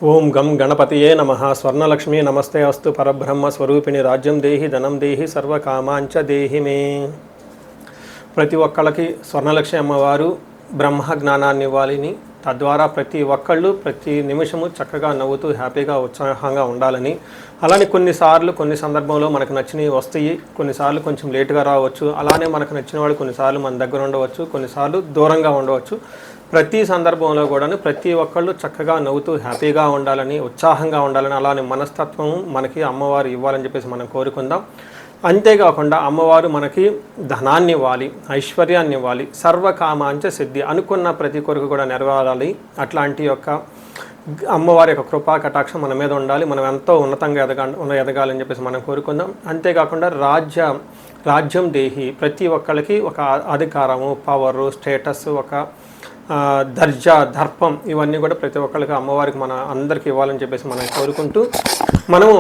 ఓం గం గణపతియే నమః. స్వర్ణలక్ష్మీ నమస్తే అస్తు. పరబ్రహ్మ స్వరూపిణి రాజ్యం దేహి ధనం దేహి సర్వకామాంచ దేహి మే. ప్రతి ఒక్కళ్ళకి స్వర్ణలక్ష్మి అమ్మవారు బ్రహ్మ జ్ఞానాన్ని ఇవ్వాలని, తద్వారా ప్రతి ఒక్కళ్ళు ప్రతి నిమిషము చక్కగా నవ్వుతూ హ్యాపీగా ఉత్సాహంగా ఉండాలని, అలానే కొన్ని సందర్భంలో మనకు నచ్చినవి వస్తాయి, కొన్నిసార్లు కొంచెం లేటుగా రావచ్చు. అలానే మనకు నచ్చిన వాళ్ళు కొన్నిసార్లు మన దగ్గర ఉండవచ్చు, కొన్నిసార్లు దూరంగా ఉండవచ్చు. ప్రతి సందర్భంలో కూడా ప్రతి ఒక్కళ్ళు చక్కగా నవ్వుతూ హ్యాపీగా ఉండాలని, ఉత్సాహంగా ఉండాలని, అలానే మనస్తత్వం మనకి అమ్మవారు ఇవ్వాలని చెప్పేసి మనం కోరుకుందాం. అంతేకాకుండా అమ్మవారు మనకి ధనాన్ని ఇవ్వాలి, ఐశ్వర్యాన్ని ఇవ్వాలి, సర్వకామాంచ సిద్ధి, అనుకున్న ప్రతి కొరకు కూడా నెరవేరాలి. అట్లాంటి యొక్క అమ్మవారి యొక్క కృపా కటాక్షం మన మీద ఉండాలి. మనం ఎంతో ఉన్నతంగా ఎదగాలని చెప్పేసి మనం కోరుకుందాం. అంతేకాకుండా రాజ్యం దేహి, ప్రతి ఒక్కళ్ళకి ఒక అధికారము, పవరు, స్టేటస్, ఒక దర్జా, దర్పం, ఇవన్నీ కూడా ప్రతి ఒక్కరికి అమ్మవారికి మన అందరికీ ఇవ్వాలని చెప్పేసి మనం కోరుకుంటూ మనము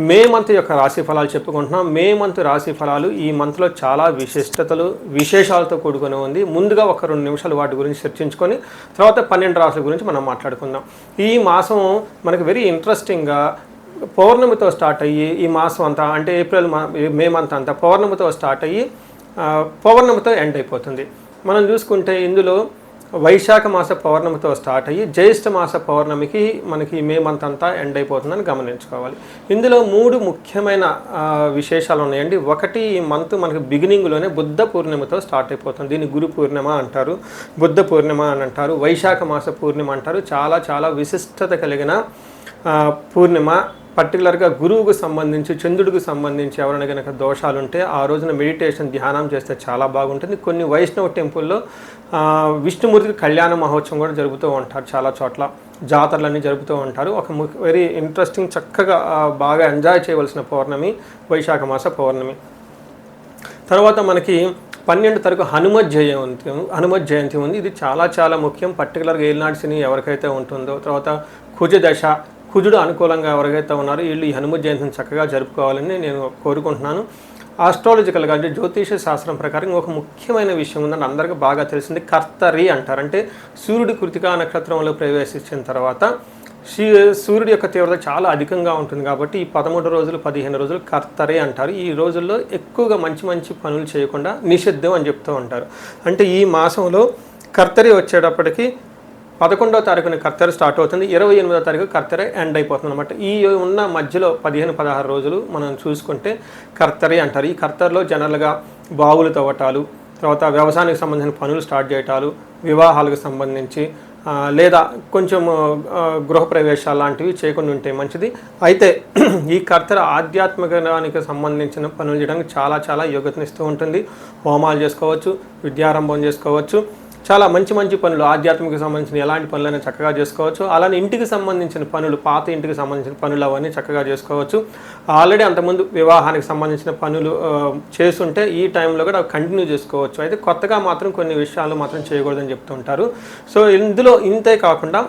మే మంత్ యొక్క రాశి ఫలాలు చెప్పుకుంటున్నాం. మే మంత్ రాశి ఫలాలు ఈ మంత్లో చాలా విశేషాలతో కూడుకొని ఉంది. ముందుగా ఒక 2 నిమిషాలు వాటి గురించి చర్చించుకొని తర్వాత 12 రాశుల గురించి మనం మాట్లాడుకుందాం. ఈ మాసం మనకు వెరీ ఇంట్రెస్టింగ్గా పౌర్ణమితో స్టార్ట్ అయ్యి ఈ మాసం అంతా అంటే మే మంత్ అంతా పౌర్ణమితో స్టార్ట్ అయ్యి పౌర్ణమితో ఎండ్ అయిపోతుంది. మనం చూసుకుంటే ఇందులో వైశాఖ మాస పౌర్ణమితో స్టార్ట్ అయ్యి జ్యేష్ఠ మాస పౌర్ణమికి మనకి మే మంత్ అంతా ఎండ్ అయిపోతుందని గమనించుకోవాలి. ఇందులో 3 ముఖ్యమైన విశేషాలు ఉన్నాయండి. ఒకటి, ఈ మంత్ మనకి బిగినింగ్లోనే బుద్ధ పూర్ణిమతో స్టార్ట్ అయిపోతుంది. దీన్ని గురు పూర్ణిమ అంటారు, బుద్ధ పూర్ణిమ అని అంటారు, వైశాఖ మాస పూర్ణిమ అంటారు. చాలా చాలా విశిష్టత కలిగిన పూర్ణిమ. పర్టికులర్గా గురువుకు సంబంధించి, చంద్రుడికి సంబంధించి ఎవరైనా కనుక దోషాలు ఉంటే ఆ రోజున మెడిటేషన్, ధ్యానం చేస్తే చాలా బాగుంటుంది. కొన్ని వైష్ణవ టెంపుల్లో విష్ణుమూర్తికి కళ్యాణ మహోత్సవం కూడా జరుపుతూ ఉంటారు. చాలా చోట్ల జాతరలన్నీ జరుపుతూ ఉంటారు. ఒక వెరీ ఇంట్రెస్టింగ్, చక్కగా బాగా ఎంజాయ్ చేయవలసిన పౌర్ణమి వైశాఖ మాస పౌర్ణమి. తర్వాత మనకి 12 తారీఖు హనుమత్ జయంతి ఉంది. ఇది చాలా చాలా ముఖ్యం. పర్టికులర్గా ఏలినాటి శని ఎవరికైతే ఉంటుందో, తర్వాత కుజదశ, కుజుడు అనుకూలంగా ఎవరికైతే ఉన్నారో వీళ్ళు ఈ హనుమత్ జయంతిని చక్కగా జరుపుకోవాలని నేను కోరుకుంటున్నాను. ఆస్ట్రాలజికల్గా అంటే జ్యోతిష శాస్త్రం ప్రకారం ఒక ముఖ్యమైన విషయం ఉందని అందరికీ బాగా తెలిసింది, కర్తరి అంటారు. అంటే సూర్యుడి కృతికా నక్షత్రంలో ప్రవేశించిన తర్వాత సూర్యుడి యొక్క తీవ్రత చాలా అధికంగా ఉంటుంది కాబట్టి ఈ 13 రోజులు 15 రోజులు కర్తరి అంటారు. ఈ రోజుల్లో ఎక్కువగా మంచి మంచి పనులు చేయకుండా నిషిద్ధం అని చెప్తూ ఉంటారు. అంటే ఈ మాసంలో కర్తరి వచ్చేటప్పటికి 11వ తారీఖున కర్తరి స్టార్ట్ అవుతుంది, 28వ తారీఖు కర్తరి ఎండ్ అయిపోతుంది అనమాట. ఈ ఉన్న మధ్యలో 15-16 రోజులు మనం చూసుకుంటే కర్తరి అంటారు. ఈ కర్తరిలో జనరల్గా బావులు తవ్వటాలు, తర్వాత వ్యవసాయానికి సంబంధించిన పనులు స్టార్ట్ చేయటాలు, వివాహాలకు సంబంధించి లేదా కొంచెం గృహప్రవేశాలు లాంటివి చేయకుండా ఉంటే మంచిది. అయితే ఈ కర్తరి ఆధ్యాత్మికానికి సంబంధించిన పనులు చేయడానికి చాలా చాలా యోగ్యతనిస్తూ ఉంటుంది. హోమాలు చేసుకోవచ్చు, విద్యారంభం చేసుకోవచ్చు, చాలా మంచి మంచి పనులు, ఆధ్యాత్మిక సంబంధించిన ఎలాంటి పనులైనా చక్కగా చేసుకోవచ్చు. అలానే ఇంటికి సంబంధించిన పనులు, పాత ఇంటికి సంబంధించిన పనులు అవన్నీ చక్కగా చేసుకోవచ్చు. ఆల్రెడీ అంతకుముందు వివాహానికి సంబంధించిన పనులు చేస్తుంటే ఈ టైంలో కూడా కంటిన్యూ చేసుకోవచ్చు. అయితే కొత్తగా మాత్రం కొన్ని విషయాలు మాత్రం చేయకూడదని చెప్తుంటారు. సో ఇందులో ఇంతే కాకుండా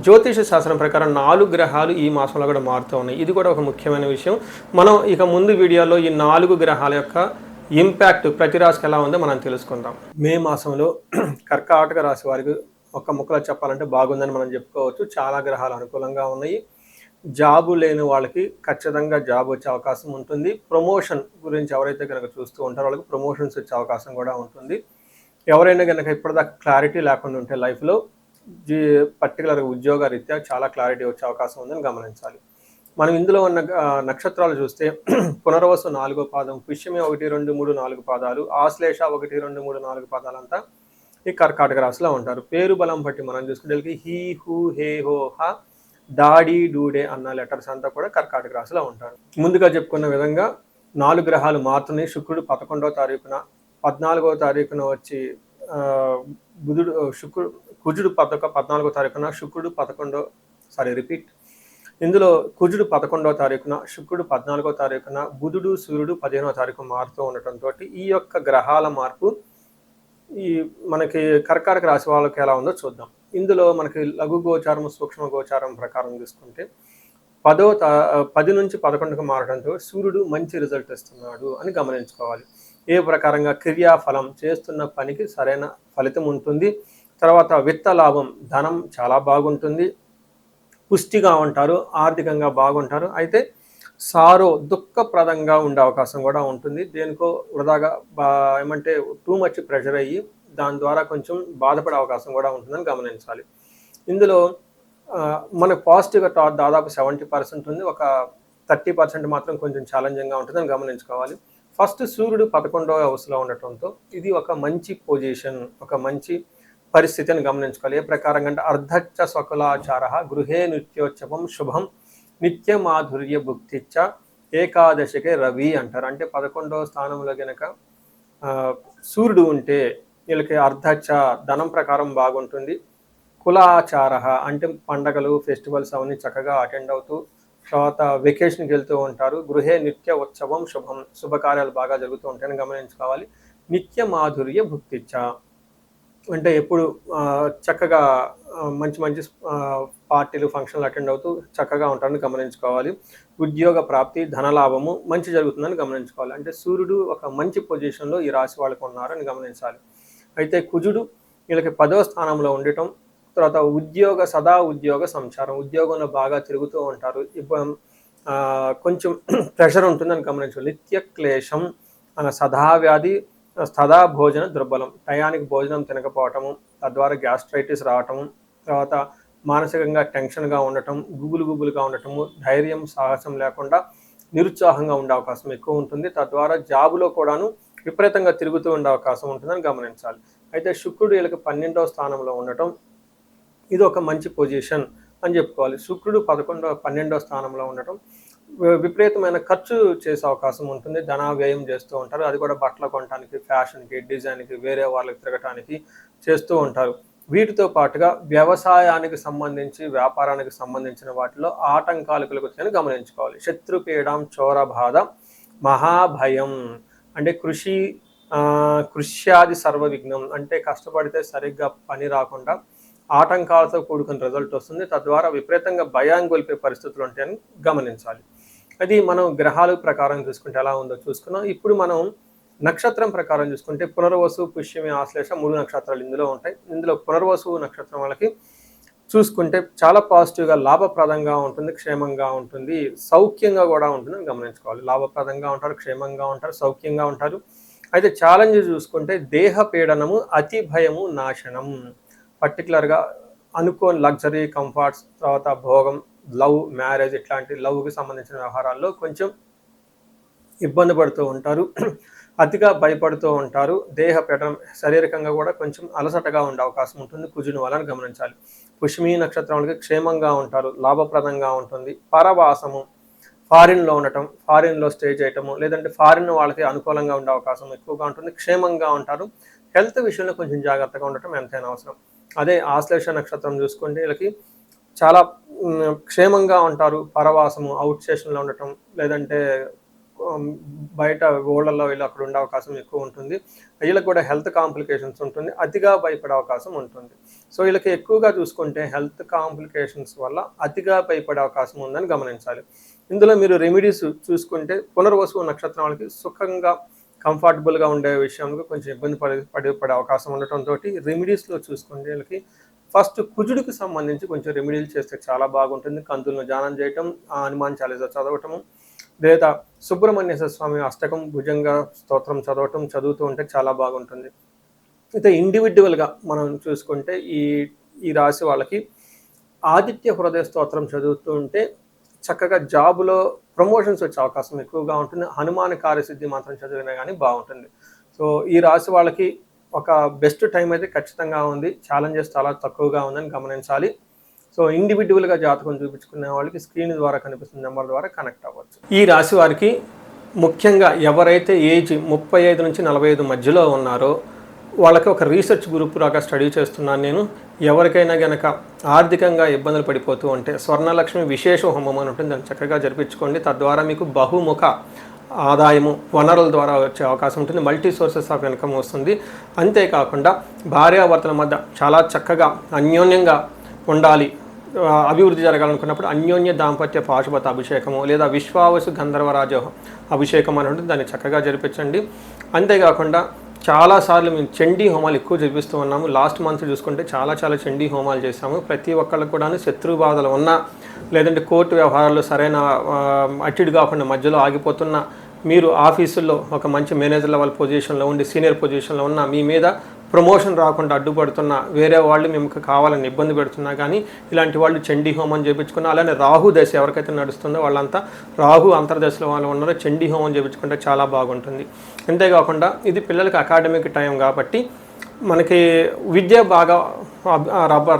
జ్యోతిష శాస్త్రం ప్రకారం 4 గ్రహాలు ఈ మాసంలో కూడా మారుతూ ఉన్నాయి. ఇది కూడా ఒక ముఖ్యమైన విషయం. మనం ఇక ముందు వీడియోలో ఈ 4 గ్రహాల యొక్క ఇంపాక్ట్ ప్రతి రాశికి ఎలా ఉందో మనం తెలుసుకుందాం. మే మాసంలో కర్కాటక రాశి వారికి ఒక్క ముక్కలో చెప్పాలంటే బాగుందని మనం చెప్పుకోవచ్చు. చాలా గ్రహాలు అనుకూలంగా ఉన్నాయి. జాబు లేని వాళ్ళకి ఖచ్చితంగా జాబ్ వచ్చే అవకాశం ఉంటుంది. ప్రమోషన్ గురించి ఎవరైతే కనుక చూస్తూ ఉంటారో వాళ్ళకి ప్రమోషన్స్ వచ్చే అవకాశం కూడా ఉంటుంది. ఎవరైనా కనుక ఇప్పటిదాకా క్లారిటీ లేకుండా ఉంటే లైఫ్లో పర్టికులర్గా ఉద్యోగ రీత్యా చాలా క్లారిటీ వచ్చే అవకాశం ఉందని గమనించాలి. మనం ఇందులో ఉన్న నక్షత్రాలు చూస్తే పునర్వసు 4వ పాదం, పుష్యమి 1, 2, 3, 4 పాదాలు, ఆశ్లేష 1, 2, 3, 4 పాదాలంతా ఈ కర్కాటక రాశిలో ఉంటారు. పేరు బలం బట్టి మనం చూసుకుంటే హీ, హూ, హే, హో, హ, డాడీ, డూడే అన్న లెటర్స్ అంతా కూడా కర్కాటక రాశిలో ఉంటారు. ముందుగా చెప్పుకున్న విధంగా 4 గ్రహాలు మారుతున్నాయి. శుక్రుడు 11వ తారీఖున, 14వ తారీఖున వచ్చి కుజుడు 14వ తారీఖున, శుక్రుడు ఇందులో కుజుడు 11వ తారీఖున, శుక్రుడు 14వ తారీఖున, బుధుడు, సూర్యుడు 15వ తారీఖు మారుతూ ఉండటంతో ఈ యొక్క గ్రహాల మార్పు ఈ మనకి కర్కాటక రాశి వాళ్ళకి ఎలా ఉందో చూద్దాం. ఇందులో మనకి లఘు గోచారం, సూక్ష్మ గోచారం ప్రకారం తీసుకుంటే 10 నుంచి 11కు మారడంతో సూర్యుడు మంచి రిజల్ట్ ఇస్తున్నాడు అని గమనించుకోవాలి. ఏ ప్రకారంగా క్రియాఫలం, చేస్తున్న పనికి సరైన ఫలితం ఉంటుంది. తర్వాత విత్త లాభం, ధనం చాలా బాగుంటుంది. పుష్టిగా ఉంటారు, ఆర్థికంగా బాగుంటారు. అయితే దుఃఖప్రదంగా ఉండే అవకాశం కూడా ఉంటుంది. దేనికో వృధాగా ఏమంటే టూ మచ్ ప్రెషర్ అయ్యి దాని ద్వారా కొంచెం బాధపడే అవకాశం కూడా ఉంటుందని గమనించాలి. ఇందులో మనకు పాజిటివ్‌గా దాదాపు 70% ఉంది. ఒక 30% మాత్రం కొంచెం ఛాలెంజింగ్‌గా ఉంటుందని గమనించుకోవాలి. ఫస్ట్ సూర్యుడు 11వ హౌస్‌లో ఉండటంతో ఇది ఒక మంచి పొజిషన్, ఒక మంచి పరిస్థితి అని గమనించుకోవాలి. ఏ ప్రకారంగా అంటే అర్ధచ్చ స్వకులాచారః గృహే నిత్యోత్సవం శుభం నిత్య మాధుర్య భుక్తిచ్చ ఏకాదశికే రవి అంటారు. అంటే 11వ స్థానంలో గనక సూర్యుడు ఉంటే వీళ్ళకి అర్ధచ్చ ధనం ప్రకారం బాగుంటుంది. కులాచారః అంటే పండగలు, ఫెస్టివల్స్ అవన్నీ చక్కగా అటెండ్ అవుతూ తర్వాత వెకేషన్‌కి వెళ్తూ ఉంటారు. గృహే నిత్య ఉత్సవం శుభం శుభకార్యాలు బాగా జరుగుతూ ఉంటాయని గమనించుకోవాలి. నిత్య మాధుర్య భుక్తిచ్చ అంటే ఎప్పుడు చక్కగా మంచి మంచి పార్టీలు, ఫంక్షన్‌లు అటెండ్ అవుతూ చక్కగా ఉంటారని గమనించుకోవాలి. ఉద్యోగ ప్రాప్తి, ధనలాభము మంచి జరుగుతుందని గమనించుకోవాలి. అంటే సూర్యుడు ఒక మంచి పొజిషన్‌లో ఈ రాశి వాళ్ళకు ఉన్నారని గమనించాలి. అయితే కుజుడు వీళ్ళకి 10వ స్థానంలో ఉండటం, తర్వాత సదా ఉద్యోగ సంచారం, ఉద్యోగంలో బాగా తిరుగుతూ ఉంటారు. కొంచెం ప్రెషర్ ఉంటుందని గమనించాలి. నిత్య క్లేశం, సదా వ్యాధి, సదా భోజన దుర్బలం, టయానికి భోజనం తినకపోవటము, తద్వారా గ్యాస్ట్రైటిస్ రావటము, తర్వాత మానసికంగా టెన్షన్గా ఉండటం, గుబులుగా ఉండటము, ధైర్యం సాహసం లేకుండా నిరుత్సాహంగా ఉండే అవకాశం ఎక్కువ ఉంటుంది. తద్వారా జాబులో కూడాను విపరీతంగా తిరుగుతూ ఉండే అవకాశం ఉంటుందని గమనించాలి. అయితే శుక్రుడు వీళ్ళకి 12వ స్థానంలో ఉండటం ఇది ఒక మంచి పొజిషన్ అని చెప్పుకోవాలి. శుక్రుడు 12వ స్థానంలో ఉండటం విపరీతమైన ఖర్చు చేసే అవకాశం ఉంటుంది. ధన వ్యయం చేస్తూ ఉంటారు. అది కూడా బట్టలు కొనడానికి, ఫ్యాషన్‌కి, డిజైన్‌కి, వేరే వాళ్ళకి తిరగటానికి చేస్తూ ఉంటారు. వీటితో పాటుగా వ్యవసాయానికి సంబంధించి, వ్యాపారానికి సంబంధించిన వాటిలో ఆటంకాలు కలుగుతాయని గమనించుకోవాలి. శత్రుపీడం, చోరబాధ, మహాభయం అంటే కృష్యాది సర్వ విఘ్నం అంటే కష్టపడితే సరిగ్గా పని రాకుండా ఆటంకాలతో కూడుకున్న రిజల్ట్ వస్తుంది. తద్వారా విపరీతంగా భయాన్ని గొలిపే పరిస్థితులు ఉంటాయని గమనించాలి. అది మనం గ్రహాల ప్రకారం చూసుకుంటే ఎలా ఉందో చూసుకున్నాం. ఇప్పుడు మనం నక్షత్రం ప్రకారం చూసుకుంటే పునర్వసు, పుష్యమి, ఆశ్లేష 3 నక్షత్రాలు ఇందులో ఉంటాయి. ఇందులో పునర్వసు నక్షత్రం వాళ్ళకి చూసుకుంటే చాలా పాజిటివ్గా లాభప్రదంగా ఉంటుంది, క్షేమంగా ఉంటుంది, సౌఖ్యంగా కూడా ఉంటుందని గమనించుకోవాలి. లాభప్రదంగా ఉంటారు, క్షేమంగా ఉంటారు, సౌఖ్యంగా ఉంటారు. అయితే ఛాలెంజ్ చూసుకుంటే దేహ పీడనము, అతి భయము, నాశనం. పర్టికులర్గా అనుకోని లగ్జరీ, కంఫర్ట్స్, తర్వాత భోగం, లవ్, మ్యారేజ్ ఇట్లాంటి లవ్కి సంబంధించిన వ్యవహారాల్లో కొంచెం ఇబ్బంది పడుతూ ఉంటారు. అతిగా భయపడుతూ ఉంటారు. దేహ పీడనం, శారీరకంగా కూడా కొంచెం అలసటగా ఉండే అవకాశం ఉంటుంది కుజుని వలన గమనించాలి. పుష్యమి నక్షత్రం వాళ్ళకి క్షేమంగా ఉంటారు, లాభప్రదంగా ఉంటుంది. పరవాసము, ఫారిన్లో ఉండటం, ఫారిన్లో స్టే చేయటము, లేదంటే ఫారిన్ వాళ్ళకి అనుకూలంగా ఉండే అవకాశం ఎక్కువగా ఉంటుంది. క్షేమంగా ఉంటారు. హెల్త్ విషయంలో కొంచెం జాగ్రత్తగా ఉండటం ఎంతైనా అవసరం. అదే ఆశ్లేష నక్షత్రం చూసుకుంటే వీళ్ళకి చాలా క్షేమంగా ఉంటారు. పరవాసము, అవుట్ స్టేషన్లో ఉండటం, లేదంటే బయట ఊళ్ళల్లో వీళ్ళు అక్కడ ఉండే అవకాశం ఎక్కువ ఉంటుంది. వీళ్ళకి కూడా హెల్త్ కాంప్లికేషన్స్ ఉంటుంది. అతిగా భయపడే అవకాశం ఉంటుంది. సో వీళ్ళకి ఎక్కువగా చూసుకుంటే హెల్త్ కాంప్లికేషన్స్ వల్ల అతిగా భయపడే అవకాశం ఉందని గమనించాలి. ఇందులో మీరు రెమెడీస్ చూసుకుంటే పునర్వసు నక్షత్రం వాళ్ళకి సుఖంగా, కంఫర్టబుల్గా ఉండే విషయంలో కొంచెం ఇబ్బంది పడే అవకాశం ఉండటంతో రెమెడీస్లో చూసుకుంటే వీళ్ళకి ఫస్ట్ కుజుడికి సంబంధించి కొంచెం రెమెడీలు చేస్తే చాలా బాగుంటుంది. కందులను ధ్యానం చేయటం, హనుమాన్ చాలీసా చదవటము, లేదా సుబ్రహ్మణ్యేశ్వర స్వామి అష్టకం, భుజంగ స్తోత్రం చదువుతూ ఉంటే చాలా బాగుంటుంది. అయితే ఇండివిజువల్గా మనం చూసుకుంటే ఈ రాశి వాళ్ళకి ఆదిత్య హృదయ స్తోత్రం చదువుతూ ఉంటే చక్కగా జాబులో ప్రమోషన్స్ వచ్చే అవకాశం ఎక్కువగా ఉంటుంది. హనుమాన్ కార్యసిద్ధి మాత్రం చదివినా కానీ బాగుంటుంది. సో ఈ రాశి వాళ్ళకి ఒక బెస్ట్ టైం అయితే ఖచ్చితంగా ఉంది. ఛాలెంజెస్ చాలా తక్కువగా ఉందని గమనించాలి. సో ఇండివిజువల్గా జాతకం చూపించుకునే వాళ్ళకి స్క్రీన్ ద్వారా కనిపిస్తున్న నెంబర్ ద్వారా కనెక్ట్ అవ్వచ్చు. ఈ రాశి వారికి ముఖ్యంగా ఎవరైతే ఏజ్ 35 నుంచి 45 మధ్యలో ఉన్నారో వాళ్ళకి ఒక రీసెర్చ్ గ్రూప్ లాగా స్టడీ చేస్తున్నాను నేను. ఎవరికైనా గనక ఆర్థికంగా ఇబ్బందులు పడిపోతూ ఉంటే స్వర్ణలక్ష్మి విశేష హోమం అని ఉంటుంది, దాన్ని చక్కగా జరిపించుకోండి. తద్వారా మీకు బహుముఖ ఆదాయము, వనరుల ద్వారా వచ్చే అవకాశం ఉంటుంది. మల్టీ సోర్సెస్ ఆఫ్ ఇన్కమ్ వస్తుంది. అంతేకాకుండా భార్యాభర్తల మధ్య చాలా చక్కగా అన్యోన్యంగా ఉండాలి, అభివృద్ధి జరగాలనుకున్నప్పుడు అన్యోన్య దాంపత్య పాశుపత అభిషేకము లేదా విశ్వావసు గంధర్వరాజ అభిషేకం అని ఉంటుంది, దాన్ని చక్కగా జరిపించండి. అంతేకాకుండా చాలాసార్లు మేము చండీ హోమాలు ఎక్కువ చేపిస్తూ ఉన్నాము. లాస్ట్ మంత్ చూసుకుంటే చాలా చండీ హోమాలు చేశాము. ప్రతి ఒక్కళ్ళకు కూడా శత్రు బాధలు ఉన్నా, లేదంటే కోర్టు వ్యవహారాల్లో సరైన అటిడ్ కాకుండా మధ్యలో ఆగిపోతున్న, మీరు ఆఫీసుల్లో ఒక మంచి మేనేజర్ లెవెల్ పొజిషన్లో ఉండి సీనియర్ పొజిషన్లో ఉన్న, మీ మీద ప్రమోషన్ రాకుండా అడ్డుపడుతున్నా, వేరే వాళ్ళు మీకు కావాలని ఇబ్బంది పెడుతున్నా కానీ ఇలాంటి వాళ్ళు చండీ హోమం చేయించుకున్నా, అలానే రాహు దశ ఎవరికైతే నడుస్తుందో వాళ్ళంతా రాహు అంతర్దశలో వాళ్ళు ఉన్నారో చండీ హోమం చేయించుకుంటే చాలా బాగుంటుంది. అంతేకాకుండా ఇది పిల్లలకి అకాడమిక్ టైం కాబట్టి మనకి విద్య బాగా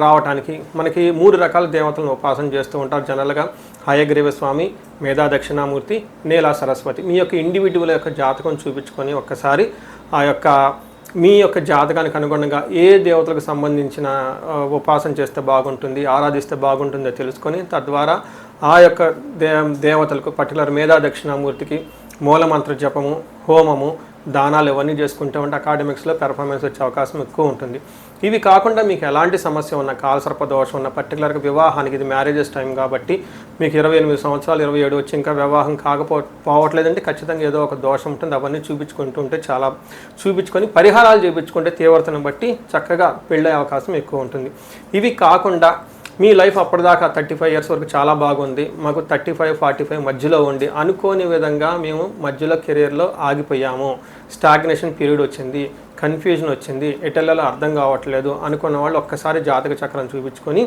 రావటానికి మనకి 3 రకాల దేవతలను ఉపాసన చేస్తూ ఉంటారు జనరల్గా. హయగ్రీవ స్వామి, మేధా దక్షిణామూర్తి, నీలా సరస్వతి. మీ యొక్క ఇండివిజువల్ యొక్క జాతకం చూపించుకొని ఒక్కసారి ఆ యొక్క మీ యొక్క జాతకానికి అనుగుణంగా ఏ దేవతలకు సంబంధించిన ఉపాసన చేస్తే బాగుంటుంది, ఆరాధిస్తే బాగుంటుందో తెలుసుకొని తద్వారా ఆ యొక్క దేవతలకు పర్టికులర్ మేధా దక్షిణామూర్తికి మూలమంత్ర జపము, హోమము, దానాలు ఇవన్నీ చేసుకుంటూ ఉంటే అకాడమిక్స్లో పెర్ఫార్మెన్స్ వచ్చే అవకాశం ఎక్కువ ఉంటుంది. ఇవి కాకుండా మీకు ఎలాంటి సమస్య ఉన్న, కాలసర్ప దోషం ఉన్న, పర్టికులర్గా వివాహానికి ఇది మ్యారేజెస్ టైం కాబట్టి మీకు 28 సంవత్సరాలు 27 వచ్చి ఇంకా వివాహం పోవట్లేదంటే ఖచ్చితంగా ఏదో ఒక దోషం ఉంటుంది. అవన్నీ చూపించుకుంటూ ఉంటే చూపించుకొని పరిహారాలు చేయించుకుంటే తీవ్రతను బట్టి చక్కగా పెళ్ళే అవకాశం ఎక్కువ ఉంటుంది. ఇవి కాకుండా మీ లైఫ్ అప్పటిదాకా 35 ఇయర్స్ వరకు చాలా బాగుంది, మాకు 35-45 మధ్యలో ఉండి అనుకోని విధంగా మేము మధ్యలో కెరీర్లో ఆగిపోయాము, స్టాగ్నేషన్ పీరియడ్ వచ్చింది, కన్ఫ్యూజన్ వచ్చింది, ఎటెల్లలో అర్థం కావట్లేదు అనుకున్న వాళ్ళు ఒక్కసారి జాతక చక్రం చూపించుకొని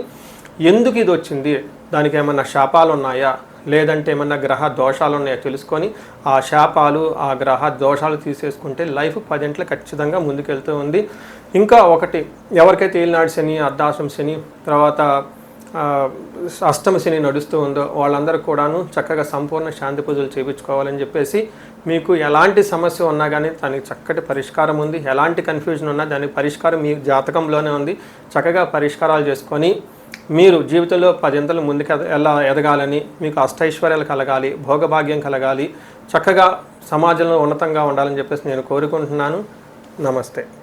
ఎందుకు ఇది వచ్చింది, దానికి ఏమన్నా శాపాలు ఉన్నాయా, లేదంటే ఏమన్నా గ్రహ దోషాలు ఉన్నాయో తెలుసుకొని ఆ శాపాలు, ఆ గ్రహ దోషాలు తీసేసుకుంటే లైఫ్ 10 ఖచ్చితంగా ముందుకెళ్తూ ఉంది. ఇంకా ఒకటి, ఎవరికైతే ఏలినాడు శని, అర్ధాశ్రమ శని, తర్వాత అష్టమ శని నడుస్తూ ఉందో వాళ్ళందరూ కూడాను చక్కగా సంపూర్ణ శాంతి పూజలు చేయించుకోవాలని చెప్పేసి, మీకు ఎలాంటి సమస్య ఉన్నా కానీ దానికి చక్కటి పరిష్కారం ఉంది. ఎలాంటి కన్ఫ్యూజన్ ఉన్నా దానికి పరిష్కారం మీ జాతకంలోనే ఉంది. చక్కగా పరిష్కారాలు చేసుకొని మీరు జీవితంలో 10 ముందుకు ఎదగాలని, మీకు అష్టైశ్వర్యాలు కలగాలి, భోగభాగ్యం కలగాలి, చక్కగా సమాజంలో ఉన్నతంగా ఉండాలని చెప్పేసి నేను కోరుకుంటున్నాను. నమస్తే.